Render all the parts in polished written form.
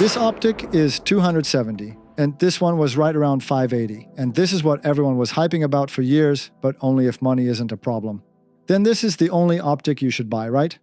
This optic is 270, and this one was right around 580. And this is what everyone was hyping about for years, but only if money isn't a problem. Then this is the only optic you should buy, right?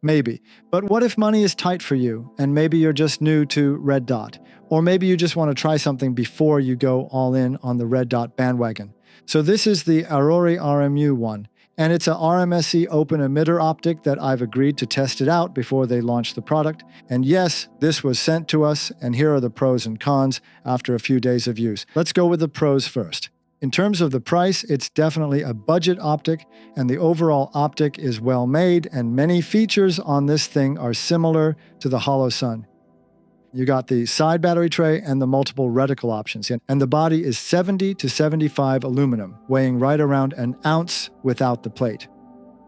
Maybe. But what if money is tight for you, and maybe you're just new to red dot? Or maybe you just want to try something before you go all in on the red dot bandwagon. So this is the Arory RMU one. And it's a RMSc open emitter optic that I've agreed to test it out before they launch the product. And yes, this was sent to us, and here are the pros and cons after a few days of use. Let's go with the pros first. In terms of the price, it's definitely a budget optic, and the overall optic is well made, and many features on this thing are similar to the Hollow Sun. You got the side battery tray and the multiple reticle options. And the body is 70 to 75 aluminum, weighing right around an ounce without the plate.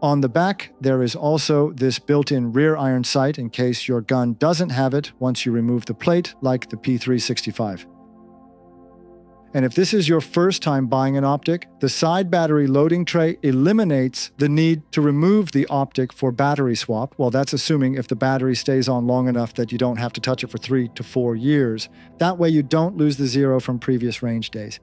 On the back, there is also this built-in rear iron sight in case your gun doesn't have it once you remove the plate, like the P365. And if this is your first time buying an optic, the side battery loading tray eliminates the need to remove the optic for battery swap. Well, that's assuming if the battery stays on long enough that you don't have to touch it for 3 to 4 years. That way you don't lose the zero from previous range days.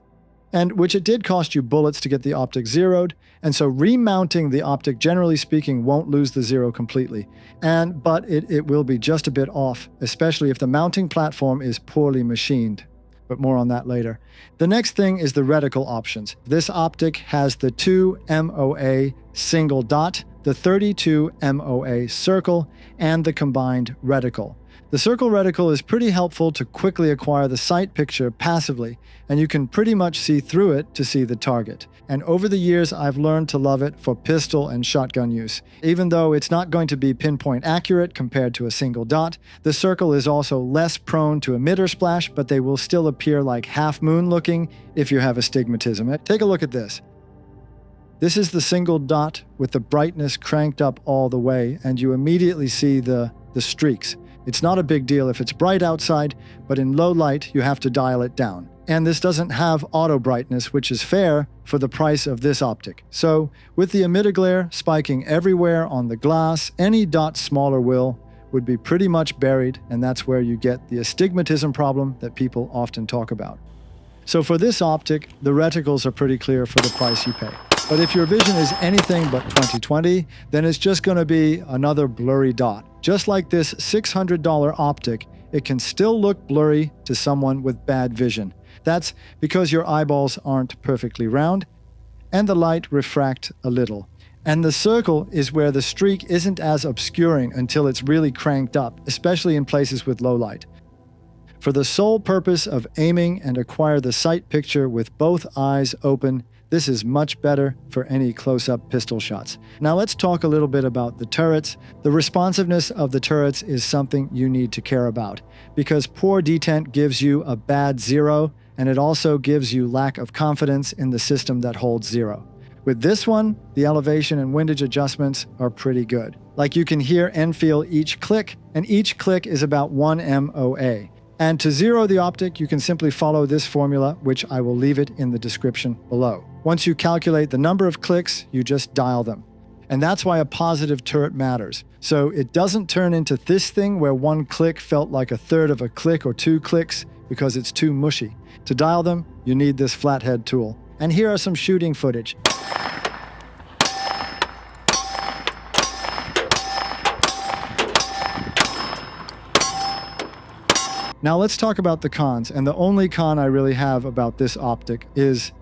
And which it did cost you bullets to get the optic zeroed, and so remounting the optic, generally speaking, won't lose the zero completely. But it will be just a bit off, especially if the mounting platform is poorly machined. But more on that later. The next thing is the reticle options. This optic has the 2 MOA single dot, the 32 MOA circle, and the combined reticle. The circle reticle is pretty helpful to quickly acquire the sight picture passively, and you can pretty much see through it to see the target. And over the years, I've learned to love it for pistol and shotgun use. Even though it's not going to be pinpoint accurate compared to a single dot, the circle is also less prone to emitter splash, but they will still appear like half-moon looking if you have astigmatism. Take a look at this. This is the single dot with the brightness cranked up all the way, and you immediately see the streaks. It's not a big deal if it's bright outside, but in low light, you have to dial it down. And this doesn't have auto brightness, which is fair for the price of this optic. So with the emitter glare spiking everywhere on the glass, any dot smaller would be pretty much buried, and that's where you get the astigmatism problem that people often talk about. So for this optic, the reticles are pretty clear for the price you pay. But if your vision is anything but 20/20, then it's just going to be another blurry dot. Just like this $600 optic, it can still look blurry to someone with bad vision. That's because your eyeballs aren't perfectly round, and the light refracts a little. And the circle is where the streak isn't as obscuring until it's really cranked up, especially in places with low light. For the sole purpose of aiming and acquire the sight picture with both eyes open, this is much better for any close-up pistol shots. Now let's talk a little bit about the turrets. The responsiveness of the turrets is something you need to care about, because poor detent gives you a bad zero, and it also gives you lack of confidence in the system that holds zero. With this one, the elevation and windage adjustments are pretty good. Like you can hear and feel each click, and each click is about 1 MOA. And to zero the optic, you can simply follow this formula, which I will leave it in the description below. Once you calculate the number of clicks, you just dial them. And that's why a positive turret matters. So it doesn't turn into this thing where one click felt like a third of a click or 2 clicks because it's too mushy. To dial them, you need this flathead tool. And here are some shooting footage. Now let's talk about the cons, and the only con I really have about this optic is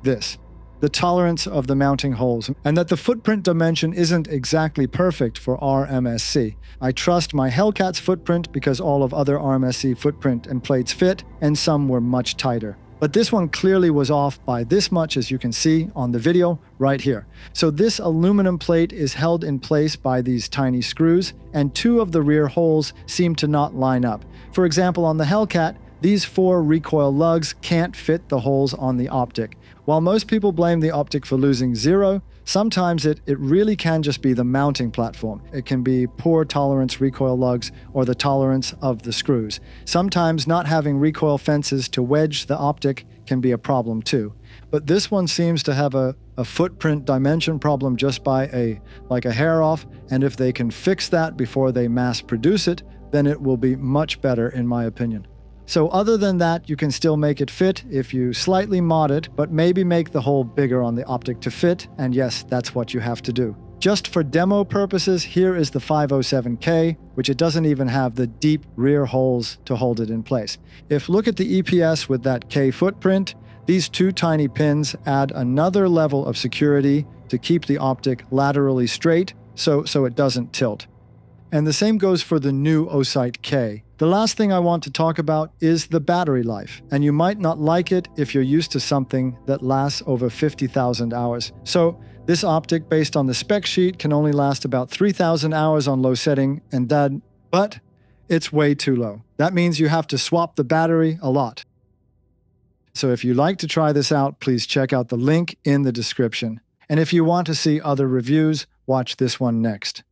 this: the tolerance of the mounting holes, and that the footprint dimension isn't exactly perfect for RMSc. I trust my Hellcat's footprint because all of other RMSc footprint and plates fit, and some were much tighter. But this one clearly was off by this much, as you can see on the video right here. So this aluminum plate is held in place by these tiny screws, and 2 of the rear holes seem to not line up. For example, on the Hellcat, these 4 recoil lugs can't fit the holes on the optic. While most people blame the optic for losing zero, sometimes it really can just be the mounting platform. It can be poor tolerance recoil lugs or the tolerance of the screws. Sometimes not having recoil fences to wedge the optic can be a problem too. But this one seems to have a footprint dimension problem just by like a hair off, and if they can fix that before they mass produce it, then it will be much better in my opinion. So other than that, you can still make it fit if you slightly mod it, but maybe make the hole bigger on the optic to fit, and yes, that's what you have to do. Just for demo purposes, here is the 507K, which it doesn't even have the deep rear holes to hold it in place. If look at the EPS with that K footprint, these two tiny pins add another level of security to keep the optic laterally straight so it doesn't tilt. And the same goes for the new Osite K. The last thing I want to talk about is the battery life, and you might not like it if you're used to something that lasts over 50,000 hours. So this optic, based on the spec sheet, can only last about 3,000 hours on low setting, but it's way too low. That means you have to swap the battery a lot. So if you'd like to try this out, please check out the link in the description. And if you want to see other reviews, watch this one next.